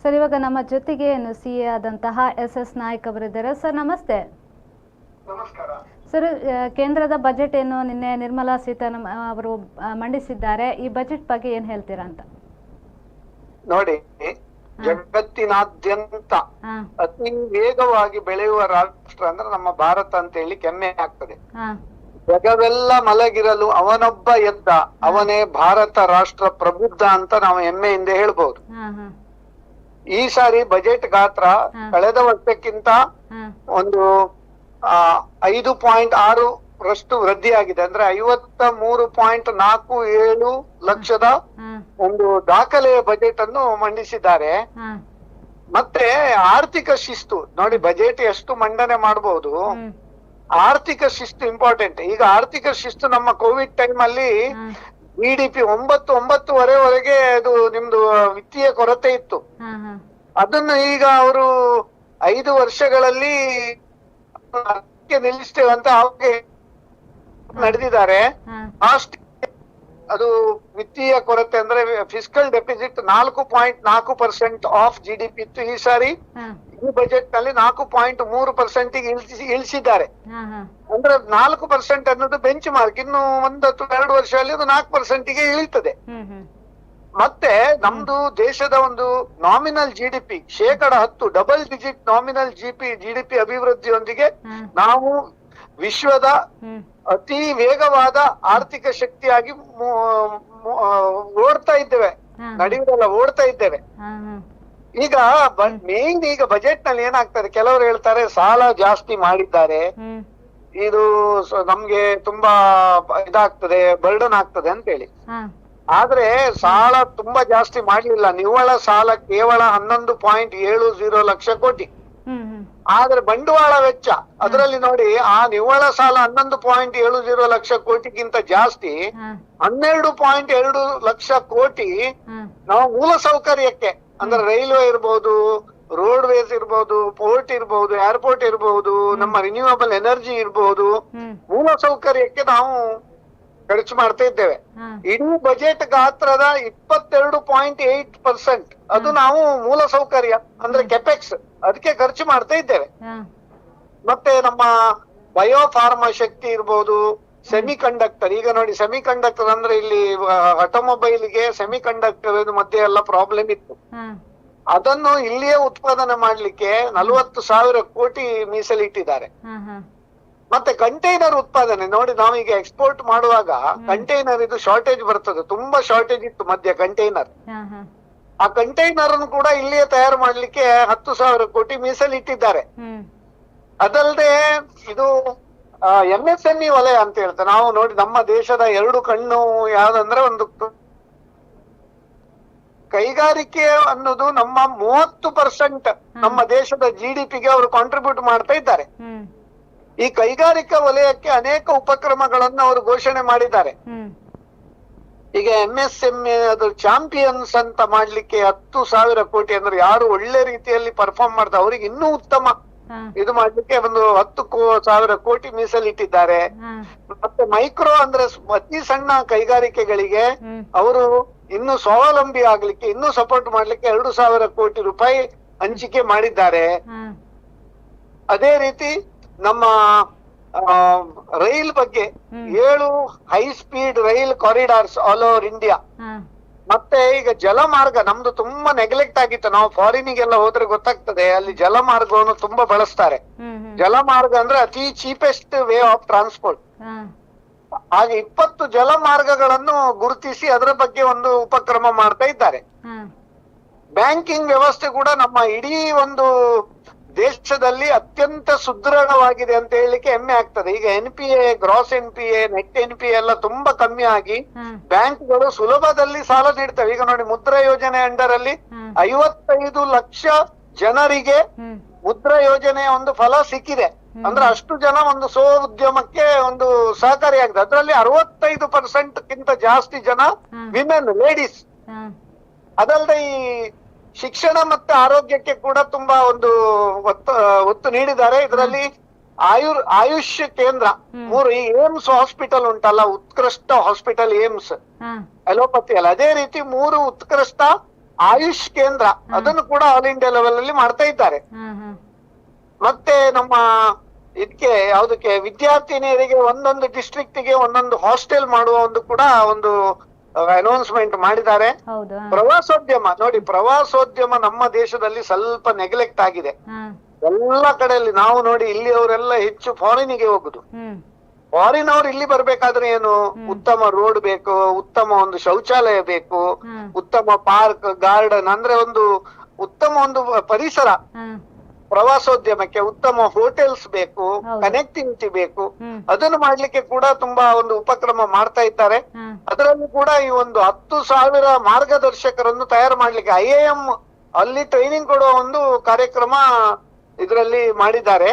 Sir, ಇವಾಗ ನಮ್ಮ ಜೊತೆಗೆ CA ಆದಂತಹ SS ನಾಯ್ಕ್ ಅವರಿದ್ದಾರೆ. ಸರ್ ನಮಸ್ತೆ. ನಮಸ್ಕಾರ ಸರ್, ಕೇಂದ್ರದ ಬಜೆಟ್ ಏನು ನಿನ್ನೆ ನಿರ್ಮಲಾ ಸೀತಾರಾಮನ್ ಅವರು ಮಂಡಿಸಿದ್ದಾರೆ. ಈ ಬಜೆಟ್ ಬಗ್ಗೆ ಏನ್ ಹೇಳ್ತೀರಾ ಅಂತ? ನೋಡಿ, ಜಗತ್ತಿನಾದ್ಯಂತ ಅತಿ ವೇಗವಾಗಿ ಬೆಳೆಯುವ ರಾಷ್ಟ್ರ ಅಂದ್ರೆ ನಮ್ಮ ಭಾರತ ಅಂತ ಹೇಳಿ ಹೆಮ್ಮೆ ಆಗ್ತದೆ. ಜಗವೆಲ್ಲ ಮಲಗಿರಲು ಅವನೊಬ್ಬ ಎದ್ದ, ಅವನೇ ಭಾರತ ರಾಷ್ಟ್ರ ಪ್ರಬುದ್ಧ ಅಂತ ನಾವು ಹೆಮ್ಮೆಯಿಂದ ಹೇಳ್ಬಹುದು. ಈ ಸಾರಿ ಬಜೆಟ್ ಗಾತ್ರ ಕಳೆದ ವರ್ಷಕ್ಕಿಂತ ಒಂದು 5.6% ವೃದ್ಧಿಯಾಗಿದೆ. ಅಂದ್ರೆ 53.47 ಲಕ್ಷದ ಒಂದು ದಾಖಲೆಯ ಬಜೆಟ್ ಅನ್ನು ಮಂಡಿಸಿದ್ದಾರೆ. ಮತ್ತೆ ಆರ್ಥಿಕ ಶಿಸ್ತು ನೋಡಿ, ಬಜೆಟ್ ಎಷ್ಟು ಮಂಡನೆ ಮಾಡಬಹುದು, ಆರ್ಥಿಕ ಶಿಸ್ತು ಇಂಪಾರ್ಟೆಂಟ್. ಈಗ ಆರ್ಥಿಕ ಶಿಸ್ತು ನಮ್ಮ ಕೋವಿಡ್ ಟೈಮ್ ಅಲ್ಲಿ GDP 9.9ವರೆಗೆ ಅದು ನಿಮ್ದು ವಿತ್ತೀಯ ಕೊರತೆ ಇತ್ತು. ಅದನ್ನು ಈಗ ಅವರು 5 ವರ್ಷಗಳಲ್ಲಿ ನಿಲ್ಲಿಸ್ತೇವೆ ಅಂತ ಅವ್ರಿಗೆ ನಡೆದಿದ್ದಾರೆ. ಅದು ವಿತ್ತೀಯ ಕೊರತೆ ಅಂದ್ರೆ ಫಿಸ್ಕಲ್ ಡೆಫಿಸಿಟ್ 4.4% ಆಫ್ GDP ಇತ್ತು. ಈ ಸಾರಿ ಈ ಬಜೆಟ್ ನಲ್ಲಿ 4.3% ಇಳಿಸಿದ್ದಾರೆ. ಅಂದ್ರೆ 4% ಅನ್ನೋದು ಬೆಂಚ್ ಮಾರ್ಕ್. ಇನ್ನು 1-2 ವರ್ಷದಲ್ಲಿ ಅದು 4% ಇಳಿತದೆ. ಮತ್ತೆ ನಮ್ದು ದೇಶದ ಒಂದು nominal GDP 10% double digit nominal GDP ಅಭಿವೃದ್ಧಿಯೊಂದಿಗೆ ನಾವು ವಿಶ್ವದ ಅತಿ ವೇಗವಾದ ಆರ್ಥಿಕ ಶಕ್ತಿಯಾಗಿ ಓಡ್ತಾ ಇದ್ದೇವೆ. ನಡೆಯುವುದಲ್ಲ, ಓಡ್ತಾ ಇದ್ದೇವೆ. ಈಗ ಮೇನ್ ಈಗ ಬಜೆಟ್ ನಲ್ಲಿ ಏನಾಗ್ತದೆ, ಕೆಲವರು ಹೇಳ್ತಾರೆ ಸಾಲ ಜಾಸ್ತಿ ಮಾಡಿದ್ದಾರೆ, ಇದು ನಮ್ಗೆ ತುಂಬಾ ಇದಾಗ್ತದೆ, ಬರ್ಡನ್ ಆಗ್ತದೆ ಅಂತ ಹೇಳಿ. ಆದ್ರೆ ಸಾಲ ತುಂಬಾ ಜಾಸ್ತಿ ಮಾಡ್ಲಿಲ್ಲ. ನಿವ್ವಳ ಸಾಲ ಕೇವಲ 11.70 ಲಕ್ಷ ಕೋಟಿ. ಆದ್ರೆ ಬಂಡವಾಳ ವೆಚ್ಚ ಅದರಲ್ಲಿ ನೋಡಿ, ಆ ನಿವ್ವಳ ಸಾಲ 11.70 ಲಕ್ಷ ಕೋಟಿಗಿಂತ ಜಾಸ್ತಿ 12.2 ಲಕ್ಷ ಕೋಟಿ ನಾವು ಮೂಲ ಸೌಕರ್ಯಕ್ಕೆ, ಅಂದ್ರೆ ರೈಲ್ವೆ ಇರ್ಬೋದು, ರೋಡ್ವೇಸ್ ಇರ್ಬೋದು, ಪೋರ್ಟ್ ಇರ್ಬೋದು, ಏರ್ಪೋರ್ಟ್ ಇರ್ಬೋದು, ನಮ್ಮ ರಿನ್ಯೂವಬಲ್ ಎನರ್ಜಿ ಇರ್ಬೋದು, ಮೂಲ ಸೌಕರ್ಯಕ್ಕೆ ನಾವು ಖರ್ಚು ಮಾಡ್ತಾ ಇದ್ದೇವೆ. ಇಡೀ ಬಜೆಟ್ ಗಾತ್ರದ 22.8% ಅದು ನಾವು ಮೂಲ ಸೌಕರ್ಯ ಅಂದ್ರೆ ಕೆಪೆಕ್ಸ್ ಅದಕ್ಕೆ ಖರ್ಚು ಮಾಡ್ತಾ ಇದ್ದೇವೆ. ಮತ್ತೆ ನಮ್ಮ ಬಯೋಫಾರ್ಮಾ ಶಕ್ತಿ ಇರ್ಬೋದು, ಸೆಮಿ ಕಂಡಕ್ಟರ್. ಈಗ ನೋಡಿ, ಸೆಮಿ ಕಂಡಕ್ಟರ್ ಅಂದ್ರೆ ಇಲ್ಲಿ ಆಟೋಮೊಬೈಲ್ಗೆ ಸೆಮಿ ಕಂಡಕ್ಟರ್ ಮಧ್ಯೆ ಎಲ್ಲ ಪ್ರಾಬ್ಲಮ್ ಇತ್ತು. ಅದನ್ನು ಇಲ್ಲಿಯೇ ಉತ್ಪಾದನೆ ಮಾಡ್ಲಿಕ್ಕೆ 40,000 ಕೋಟಿ ಮೀಸಲಿಟ್ಟಿದ್ದಾರೆ. ಮತ್ತೆ ಕಂಟೈನರ್ ಉತ್ಪಾದನೆ ನೋಡಿ, ನಾವೀಗ ಎಕ್ಸ್ಪೋರ್ಟ್ ಮಾಡುವಾಗ ಕಂಟೈನರ್ ಇದು ಶಾರ್ಟೇಜ್ ಬರ್ತದೆ. ತುಂಬಾ ಶಾರ್ಟೇಜ್ ಇತ್ತು ಮಧ್ಯ ಕಂಟೈನರ್. ಆ ಕಂಟೈನರ್ ಅನ್ನು ಕೂಡ ಇಲ್ಲಿಯೇ ತಯಾರು ಮಾಡ್ಲಿಕ್ಕೆ 10,000 ಕೋಟಿ ಮೀಸಲಿಟ್ಟಿದ್ದಾರೆ. ಅದಲ್ಲದೆ ಇದು MSME ವಲಯ ಅಂತ ಹೇಳ್ತಾರೆ. ನಾವು ನೋಡಿ, ನಮ್ಮ ದೇಶದ 2 ಕಣ್ಣು ಯಾವ್ದಂದ್ರೆ, ಒಂದು ಕೈಗಾರಿಕೆ ಅನ್ನೋದು ನಮ್ಮ 30% ನಮ್ಮ ದೇಶದ GDPಗೆ ಅವರು ಕಾಂಟ್ರಿಬ್ಯೂಟ್ ಮಾಡ್ತಾ ಇದ್ದಾರೆ. ಈ ಕೈಗಾರಿಕಾ ವಲಯಕ್ಕೆ ಅನೇಕ ಉಪಕ್ರಮಗಳನ್ನು ಅವರು ಘೋಷಣೆ ಮಾಡಿದ್ದಾರೆ. ಈಗ MSME ಅದು ಚಾಂಪಿಯನ್ಸ್ ಅಂತ ಮಾಡ್ಲಿಕ್ಕೆ 10,000 ಕೋಟಿ, ಅಂದ್ರೆ ಯಾರು ಒಳ್ಳೆ ರೀತಿಯಲ್ಲಿ ಪರ್ಫಾರ್ಮ್ ಮಾಡ್ತಾರೆ ಅವರಿಗೆ ಇನ್ನೂ ಉತ್ತಮ ಇದು ಮಾಡ್ಲಿಕ್ಕೆ ಒಂದು 10,000 ಕೋಟಿ ಮೀಸಲಿಟ್ಟಿದ್ದಾರೆ. ಮತ್ತೆ ಮೈಕ್ರೋ ಅಂದ್ರೆ ಅತಿ ಸಣ್ಣ ಕೈಗಾರಿಕೆಗಳಿಗೆ ಅವರು ಇನ್ನು ಸ್ವಾವಲಂಬಿ ಆಗ್ಲಿಕ್ಕೆ, ಇನ್ನೂ ಸಪೋರ್ಟ್ ಮಾಡ್ಲಿಕ್ಕೆ 2,000 ಕೋಟಿ ರೂಪಾಯಿ ಹಂಚಿಕೆ ಮಾಡಿದ್ದಾರೆ. ಅದೇ ರೀತಿ ನಮ್ಮ ರೈಲ್ ಬಗ್ಗೆ 7 high speed rail corridors all over India. ಮತ್ತೆ ಈಗ ಜಲಮಾರ್ಗ ನಮ್ದು ತುಂಬಾ ನೆಗ್ಲೆಕ್ಟ್ ಆಗಿತ್ತು. ನಾವು ಫಾರಿನಿಗೆಲ್ಲ ಹೋದ್ರೆ ಗೊತ್ತಾಗ್ತದೆ, ಅಲ್ಲಿ ಜಲಮಾರ್ಗವನ್ನು ತುಂಬಾ ಬಳಸ್ತಾರೆ. ಜಲಮಾರ್ಗ ಅಂದ್ರೆ ಅತಿ ಚೀಪೆಸ್ಟ್ ವೇ ಆಫ್ ಟ್ರಾನ್ಸ್ಪೋರ್ಟ್. ಹಾಗೆ 20 ಜಲಮಾರ್ಗಗಳನ್ನು ಗುರುತಿಸಿ ಅದರ ಬಗ್ಗೆ ಒಂದು ಉಪಕ್ರಮ ಮಾಡ್ತಾ ಇದ್ದಾರೆ. ಬ್ಯಾಂಕಿಂಗ್ ವ್ಯವಸ್ಥೆ ಕೂಡ ನಮ್ಮ ಇಡೀ ಒಂದು ದೇಶದಲ್ಲಿ ಅತ್ಯಂತ ಸುದೃಢವಾಗಿದೆ ಅಂತ ಹೇಳಲಿಕ್ಕೆ ಹೆಮ್ಮೆ ಆಗ್ತದೆ. ಈಗ NPA, gross NPA, net NPA ಎಲ್ಲ ತುಂಬಾ ಕಮ್ಮಿ ಆಗಿ ಬ್ಯಾಂಕ್ಗಳು ಸುಲಭದಲ್ಲಿ ಸಾಲ ನೀಡ್ತವೆ. ಈಗ ನೋಡಿ, ಮುದ್ರಾ ಯೋಜನೆ ಅಂಡರ್ ಅಲ್ಲಿ 55 ಲಕ್ಷ ಜನರಿಗೆ ಮುದ್ರಾ ಯೋಜನೆಯ ಒಂದು ಫಲ ಸಿಕ್ಕಿದೆ. ಅಂದ್ರೆ ಅಷ್ಟು ಜನ ಒಂದು ಸ್ವ ಉದ್ಯಮಕ್ಕೆ ಒಂದು ಸಹಕಾರಿಯಾಗಿದೆ. ಅದರಲ್ಲಿ 65% ಜಾಸ್ತಿ ಜನ ವಿಮೆನ್, ಲೇಡೀಸ್. ಅದಲ್ಲದೆ ಈ ಶಿಕ್ಷಣ ಮತ್ತೆ ಆರೋಗ್ಯಕ್ಕೆ ಕೂಡ ತುಂಬಾ ಒಂದು ಒತ್ತು ನೀಡಿದ್ದಾರೆ. ಇದರಲ್ಲಿ ಆಯುಷ್ ಕೇಂದ್ರ 3, ಈ ಏಮ್ಸ್ ಹಾಸ್ಪಿಟಲ್ ಉಂಟಲ್ಲ, ಉತ್ಕೃಷ್ಟ ಹಾಸ್ಪಿಟಲ್ ಏಮ್ಸ್ ಅಲೋಪತಿ ಅಲ್ಲ, ಅದೇ ರೀತಿ 3 ಉತ್ಕೃಷ್ಟ ಆಯುಷ್ ಕೇಂದ್ರ ಅದನ್ನು ಕೂಡ ಆಲ್ ಇಂಡಿಯಾ ಲೆವೆಲ್ ಅಲ್ಲಿ ಮಾಡ್ತಾ ಇದ್ದಾರೆ. ಮತ್ತೆ ನಮ್ಮ ಇದಕ್ಕೆ ಯಾವುದಕ್ಕೆ ವಿದ್ಯಾರ್ಥಿನಿಯರಿಗೆ ಒಂದೊಂದು ಡಿಸ್ಟ್ರಿಕ್ಟ್ ಗೆ ಒಂದೊಂದು ಹಾಸ್ಟೆಲ್ ಮಾಡುವ ಒಂದು ಕೂಡ ಒಂದು ಅನೌನ್ಸ್ಮೆಂಟ್ ಮಾಡಿದ್ದಾರೆ. ಪ್ರವಾಸೋದ್ಯಮ ನೋಡಿ, ಪ್ರವಾಸೋದ್ಯಮ ನಮ್ಮ ದೇಶದಲ್ಲಿ ಸ್ವಲ್ಪ ನೆಗ್ಲೆಕ್ಟ್ ಆಗಿದೆ. ಎಲ್ಲ ಕಡೆಯಲ್ಲಿ ನಾವು ನೋಡಿ ಇಲ್ಲಿಯವರೆಲ್ಲ ಹೆಚ್ಚು ಫಾರಿನಿಗೆ ಹೋಗುದು. ಫಾರಿನ್ ಅವ್ರು ಇಲ್ಲಿ ಬರ್ಬೇಕಾದ್ರೆ ಏನು, ಉತ್ತಮ ರೋಡ್ ಬೇಕು, ಉತ್ತಮ ಒಂದು ಶೌಚಾಲಯ ಬೇಕು, ಉತ್ತಮ ಪಾರ್ಕ್ ಗಾರ್ಡನ್ ಅಂದ್ರೆ ಒಂದು ಉತ್ತಮ ಒಂದು ಪರಿಸರ. ಪ್ರವಾಸೋದ್ಯಮಕ್ಕೆ ಉತ್ತಮ ಹೋಟೆಲ್ಸ್ ಬೇಕು, ಕನೆಕ್ಟಿವಿಟಿ ಬೇಕು. ಅದನ್ನು ಮಾಡ್ಲಿಕ್ಕೆ ಕೂಡ ತುಂಬಾ ಒಂದು ಉಪಕ್ರಮ ಮಾಡ್ತಾ ಇದ್ದಾರೆ. ಅದರಲ್ಲಿ ಕೂಡ ಈ ಒಂದು 10,000 ಮಾರ್ಗದರ್ಶಕರನ್ನು ತಯಾರು ಮಾಡ್ಲಿಕ್ಕೆ IIM ಅಲ್ಲಿ ಟ್ರೈನಿಂಗ್ ಕೊಡುವ ಒಂದು ಕಾರ್ಯಕ್ರಮ ಇದರಲ್ಲಿ ಮಾಡಿದ್ದಾರೆ.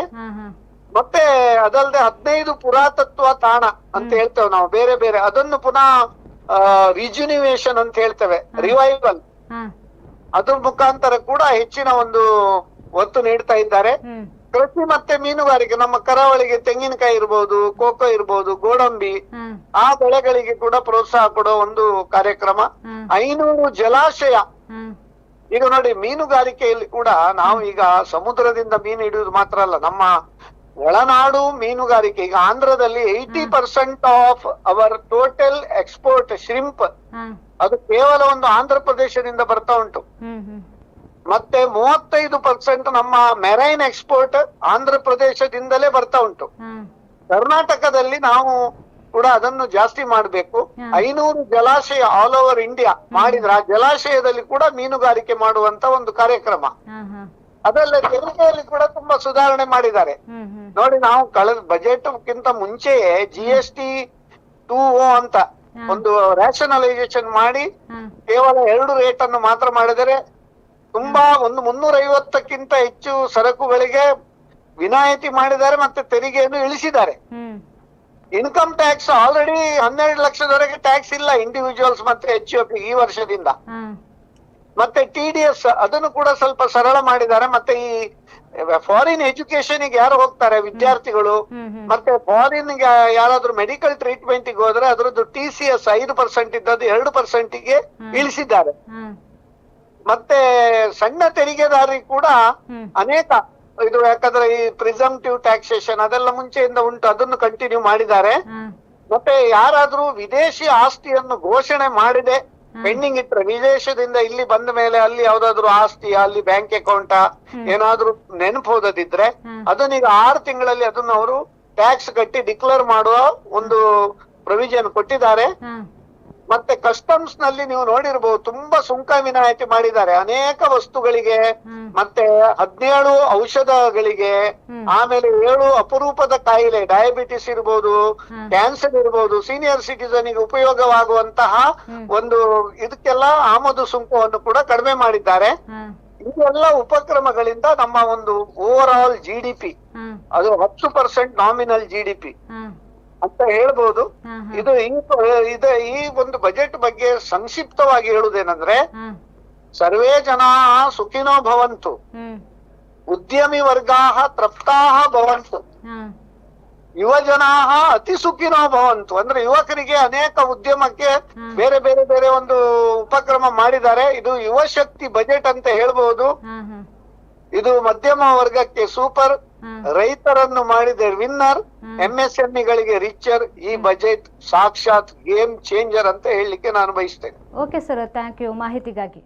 ಮತ್ತೆ ಅದಲ್ಲದೆ 15 ಪುರಾತತ್ವ ತಾಣ ಅಂತ ಹೇಳ್ತೇವೆ ನಾವು, ಬೇರೆ ಬೇರೆ ಅದನ್ನು ಪುನಃ ರಿಜುನಿವೇಶನ್ ಅಂತ ಹೇಳ್ತೇವೆ, ರಿವೈವಲ್. ಅದ್ರ ಮುಖಾಂತರ ಕೂಡ ಹೆಚ್ಚಿನ ಒಂದು ಒತ್ತು ನೀಡ್ತಾ ಇದ್ದಾರೆ. ಕೃಷಿ ಮತ್ತೆ ಮೀನುಗಾರಿಕೆ, ನಮ್ಮ ಕರಾವಳಿಗೆ ತೆಂಗಿನಕಾಯಿ ಇರ್ಬೋದು, ಕೋಕೋ ಇರ್ಬೋದು, ಗೋಡಂಬಿ, ಆ ಬೆಳೆಗಳಿಗೆ ಕೂಡ ಪ್ರೋತ್ಸಾಹ ಕೊಡೋ ಒಂದು ಕಾರ್ಯಕ್ರಮ. 500 ಜಲಾಶಯ. ಈಗ ನೋಡಿ, ಮೀನುಗಾರಿಕೆಯಲ್ಲಿ ಕೂಡ ನಾವು ಈಗ ಸಮುದ್ರದಿಂದ ಮೀನು ಹಿಡಿಯುವುದು ಮಾತ್ರ ಅಲ್ಲ, ನಮ್ಮ ಒಳನಾಡು ಮೀನುಗಾರಿಕೆ. ಈಗ ಆಂಧ್ರದಲ್ಲಿ 80% of our total export shrimp ಅದು ಕೇವಲ ಒಂದು ಆಂಧ್ರ ಪ್ರದೇಶದಿಂದ ಬರ್ತಾ ಉಂಟು. ಮತ್ತೆ 35% ನಮ್ಮ ಮೆರೈನ್ ಎಕ್ಸ್ಪೋರ್ಟ್ ಆಂಧ್ರ ಪ್ರದೇಶದಿಂದಲೇ ಬರ್ತಾ ಉಂಟು. ಕರ್ನಾಟಕದಲ್ಲಿ ನಾವು ಕೂಡ ಅದನ್ನು ಜಾಸ್ತಿ ಮಾಡ್ಬೇಕು. 500 ಜಲಾಶಯ ಆಲ್ ಓವರ್ ಇಂಡಿಯಾ ಮಾಡಿದ್ರೆ ಆ ಜಲಾಶಯದಲ್ಲಿ ಕೂಡ ಮೀನುಗಾರಿಕೆ ಮಾಡುವಂತ ಒಂದು ಕಾರ್ಯಕ್ರಮ. ಅದಲ್ಲೇ ತೆರಿಗೆಯಲ್ಲಿ ಕೂಡ ತುಂಬಾ ಸುಧಾರಣೆ ಮಾಡಿದ್ದಾರೆ. ನೋಡಿ, ನಾವು ಕಳೆದ ಬಜೆಟ್ ಗಿಂತ ಮುಂಚೆಯೇ GST 2O ಅಂತ ಒಂದು ರ್ಯಾಷನಲೈಸೇಷನ್ ಮಾಡಿ ಕೇವಲ 2 ರೇಟ್ ಅನ್ನು ಮಾತ್ರ ಮಾಡಿದರೆ ತುಂಬಾ ಒಂದು 350ಕ್ಕಿಂತ ಹೆಚ್ಚು ಸರಕುಗಳಿಗೆ ವಿನಾಯಿತಿ ಮಾಡಿದ್ದಾರೆ. ಮತ್ತೆ ತೆರಿಗೆಯನ್ನು ಇಳಿಸಿದ್ದಾರೆ. ಇನ್ಕಮ್ ಟ್ಯಾಕ್ಸ್ ಆಲ್ರೆಡಿ 12 ಲಕ್ಷದವರೆಗೆ ಟ್ಯಾಕ್ಸ್ ಇಲ್ಲ ಇಂಡಿವಿಜುವಲ್ಸ್ ಮತ್ತೆ HUF ಈ ವರ್ಷದಿಂದ. ಮತ್ತೆ TDS ಅದನ್ನು ಕೂಡ ಸ್ವಲ್ಪ ಸರಳ ಮಾಡಿದ್ದಾರೆ. ಮತ್ತೆ ಈ ಫಾರಿನ್ ಎಜುಕೇಶನ್ ಗೆ ಯಾರು ಹೋಗ್ತಾರೆ ವಿದ್ಯಾರ್ಥಿಗಳು, ಮತ್ತೆ ಫಾರಿನ್ ಗೆ ಯಾರಾದ್ರೂ ಮೆಡಿಕಲ್ ಟ್ರೀಟ್ಮೆಂಟ್ ಗೆ ಹೋದ್ರೆ ಅದ್ರದ್ದು TCS 5% ಇದ್ದದ್ದು 2% ಗೆ ಇಳಿಸಿದ್ದಾರೆ. ಮತ್ತೆ ಸಣ್ಣ ತೆರಿಗೆದಾರರಿಗೆ ಕೂಡ ಅನೇಕ ಇದು, ಯಾಕಂದ್ರೆ ಈ ಪ್ರಿಸಂಪ್ಟಿವ್ ಟ್ಯಾಕ್ಸೇಷನ್ ಅದೆಲ್ಲ ಮುಂಚೆಯಿಂದ ಉಂಟು, ಅದನ್ನು ಕಂಟಿನ್ಯೂ ಮಾಡಿದ್ದಾರೆ. ಮತ್ತೆ ಯಾರಾದ್ರೂ ವಿದೇಶಿ ಆಸ್ತಿಯನ್ನು ಘೋಷಣೆ ಮಾಡಿದೆ ಪೆಂಡಿಂಗ್ ಇಟ್ರೆ, ವಿದೇಶದಿಂದ ಇಲ್ಲಿ ಬಂದ ಮೇಲೆ ಅಲ್ಲಿ ಯಾವ್ದಾದ್ರು ಆಸ್ತಿ, ಅಲ್ಲಿ ಬ್ಯಾಂಕ್ ಅಕೌಂಟ್ ಏನಾದ್ರೂ ನೆನಪು ಹೋದದಿದ್ರೆ ಅದನ್ನೀಗ 6 ತಿಂಗಳಲ್ಲಿ ಅದನ್ನು ಅವರು ಟ್ಯಾಕ್ಸ್ ಕಟ್ಟಿ ಡಿಕ್ಲೇರ್ ಮಾಡುವ ಒಂದು ಪ್ರೊವಿಷನ್ ಕೊಟ್ಟಿದ್ದಾರೆ. ಮತ್ತೆ ಕಸ್ಟಮ್ಸ್ ನಲ್ಲಿ ನೀವು ನೋಡಿರ್ಬಹುದು, ತುಂಬಾ ಸುಂಕ ವಿನಾಯಿತಿ ಮಾಡಿದ್ದಾರೆ ಅನೇಕ ವಸ್ತುಗಳಿಗೆ. ಮತ್ತೆ 17 ಔಷಧಗಳಿಗೆ, ಆಮೇಲೆ 7 ಅಪರೂಪದ ಕಾಯಿಲೆ, ಡಯಾಬಿಟಿಸ್ ಇರ್ಬೋದು, ಕ್ಯಾನ್ಸರ್ ಇರ್ಬೋದು, ಸೀನಿಯರ್ ಸಿಟಿಸನ್ ಗೆ ಉಪಯೋಗವಾಗುವಂತಹ ಒಂದು ಇದಕ್ಕೆಲ್ಲ ಆಮದು ಸುಂಕವನ್ನು ಕೂಡ ಕಡಿಮೆ ಮಾಡಿದ್ದಾರೆ. ಇದೆಲ್ಲ ಉಪಕ್ರಮಗಳಿಂದ ನಮ್ಮ ಒಂದು ಓವರ್ ಆಲ್ GDP ಅದು 10% ನಾಮಿನಲ್ GDP ಅಂತ ಹೇಳ್ಬೋದು. ಈ ಒಂದು ಬಜೆಟ್ ಬಗ್ಗೆ ಸಂಕ್ಷಿಪ್ತವಾಗಿ ಹೇಳುವುದೇನಂದ್ರೆ, ಸರ್ವೇ ಜನಾ ಸುಖಿನೋ ಭವಂತು, ಉದ್ಯಮಿ ವರ್ಗಾಃ ತೃಪ್ತಾಃ ಭವಂತು, ಯುವ ಜನಾಃ ಅತಿ ಸುಖಿನೋ ಭವಂತು. ಅಂದ್ರೆ ಯುವಕರಿಗೆ ಅನೇಕ ಉದ್ಯಮಕ್ಕೆ ಬೇರೆ ಬೇರೆ ಬೇರೆ ಒಂದು ಉಪಕ್ರಮ ಮಾಡಿದ್ದಾರೆ. ಇದು ಯುವ ಶಕ್ತಿ ಬಜೆಟ್ ಅಂತ ಹೇಳ್ಬಹುದು. ಇದು ಮಧ್ಯಮ ವರ್ಗಕ್ಕೆ ಸೂಪರ್, ರೈತರನ್ನು ಮಾಡಿದೆ ವಿನ್ನರ್, MSME ಗಳಿಗೆ ರಿಚರ್. ಈ ಬಜೆಟ್ ಸಾಕ್ಷಾತ್ ಗೇಮ್ ಚೇಂಜರ್ ಅಂತ ಹೇಳಲಿಕ್ಕೆ ನಾನು ಬಯಸ್ತೇನೆ. ಓಕೆ ಸರ್, ಥ್ಯಾಂಕ್ ಯು ಮಾಹಿತಿಗಾಗಿ.